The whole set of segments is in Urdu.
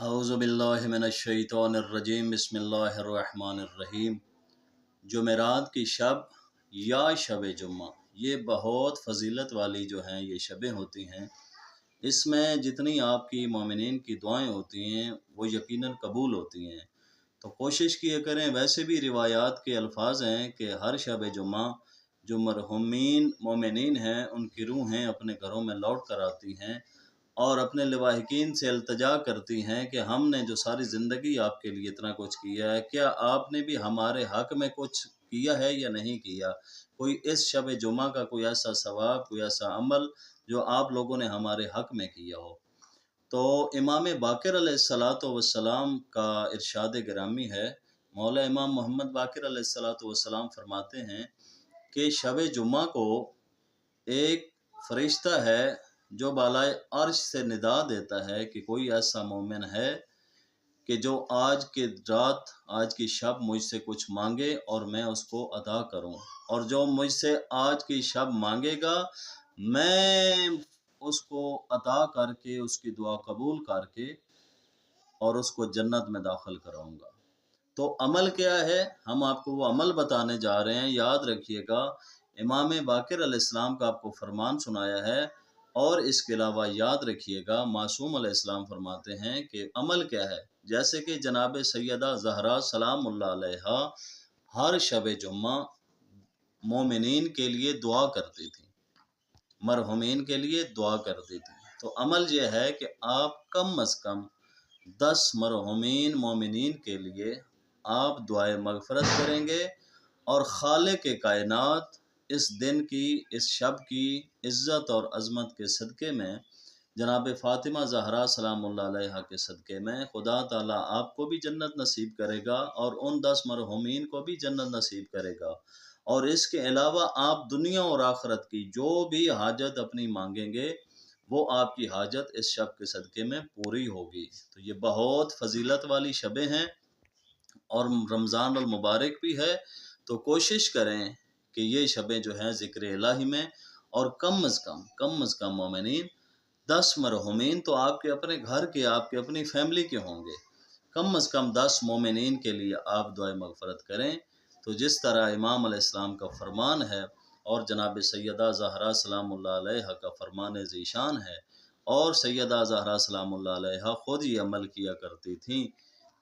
اعوذ باللہ من الشیطان الرجیم بسم اللہ الرحمن الرحیم۔ جمعرات کی شب یا شب جمعہ یہ بہت فضیلت والی جو ہیں یہ شبیں ہوتی ہیں۔ اس میں جتنی آپ کی مومنین کی دعائیں ہوتی ہیں وہ یقیناً قبول ہوتی ہیں، تو کوشش کیا کریں۔ ویسے بھی روایات کے الفاظ ہیں کہ ہر شب جمعہ جو مرحومین مومنین ہیں ان کی روحیں اپنے گھروں میں لوٹ کر آتی ہیں اور اپنے لواحقین سے التجا کرتی ہیں کہ ہم نے جو ساری زندگی آپ کے لیے اتنا کچھ کیا ہے، کیا آپ نے بھی ہمارے حق میں کچھ کیا ہے یا نہیں کیا؟ کوئی اس شب جمعہ کا کوئی ایسا ثواب، کوئی ایسا عمل جو آپ لوگوں نے ہمارے حق میں کیا ہو۔ تو امام باقر علیہ السلام کا ارشاد گرامی ہے، مولا امام محمد باقر علیہ السلام فرماتے ہیں کہ شب جمعہ کو ایک فرشتہ ہے جو بالائے عرش سے ندا دیتا ہے کہ کوئی ایسا مومن ہے کہ جو آج کی رات، آج کی شب مجھ سے کچھ مانگے اور میں اس کو عطا کروں، اور جو مجھ سے آج کی شب مانگے گا میں اس کو عطا کر کے، اس کی دعا قبول کر کے اور اس کو جنت میں داخل کراؤں گا۔ تو عمل کیا ہے؟ ہم آپ کو وہ عمل بتانے جا رہے ہیں، یاد رکھیے گا۔ امام باقر علیہ السلام کا آپ کو فرمان سنایا ہے، اور اس کے علاوہ یاد رکھیے گا معصوم علیہ السلام فرماتے ہیں کہ عمل کیا ہے۔ جیسے کہ جناب سیدہ زہرا سلام اللہ علیہا ہر شب جمعہ مومنین کے لیے دعا کرتی تھی، مرحومین کے لیے دعا کرتی تھی۔ تو عمل یہ ہے کہ آپ کم از کم 10 مرحومین مومنین کے لیے آپ دعائے مغفرت کریں گے، اور خالق کائنات اس دن کی، اس شب کی عزت اور عظمت کے صدقے میں، جناب فاطمہ زہرا سلام اللہ علیہا کے صدقے میں خدا تعالیٰ آپ کو بھی جنت نصیب کرے گا اور ان 10 مرحومین کو بھی جنت نصیب کرے گا۔ اور اس کے علاوہ آپ دنیا اور آخرت کی جو بھی حاجت اپنی مانگیں گے وہ آپ کی حاجت اس شب کے صدقے میں پوری ہوگی۔ تو یہ بہت فضیلت والی شبیں ہیں اور رمضان المبارک بھی ہے، تو کوشش کریں کہ یہ شبیں جو ہیں ذکر الہی میں، اور کم از کم مومنین 10 مرحومین تو آپ کے اپنے گھر کے، آپ کے اپنی فیملی کے ہوں گے، کم از کم 10 مومنین کے لیے آپ دعائے مغفرت کریں۔ تو جس طرح امام علیہ السلام کا فرمان ہے اور جناب سیدہ زہرا سلام اللہ علیہا کا فرمان ذیشان ہے، اور سیدہ زہرا سلام اللہ علیہا خود یہ عمل کیا کرتی تھیں،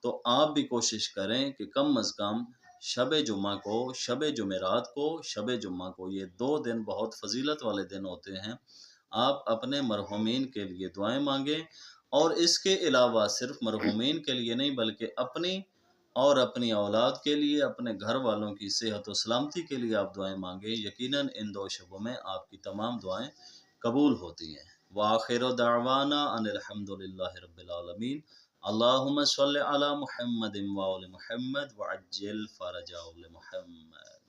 تو آپ بھی کوشش کریں کہ کم از کم شب جمعہ کو، شب جمعرات کو، شب جمعہ کو، یہ 2 دن بہت فضیلت والے دن ہوتے ہیں، آپ اپنے مرحومین کے لیے دعائیں مانگیں، اور اس کے علاوہ صرف مرحومین کے لیے نہیں بلکہ اپنی اور اپنی اولاد کے لیے، اپنے گھر والوں کی صحت و سلامتی کے لیے آپ دعائیں مانگیں۔ یقیناً ان 2 شبوں میں آپ کی تمام دعائیں قبول ہوتی ہیں۔ وآخر دعوانا ان الحمد للہ رب العالمین۔ اللہم صلی علی محمد وآل محمد وعجل فرجہ محمد۔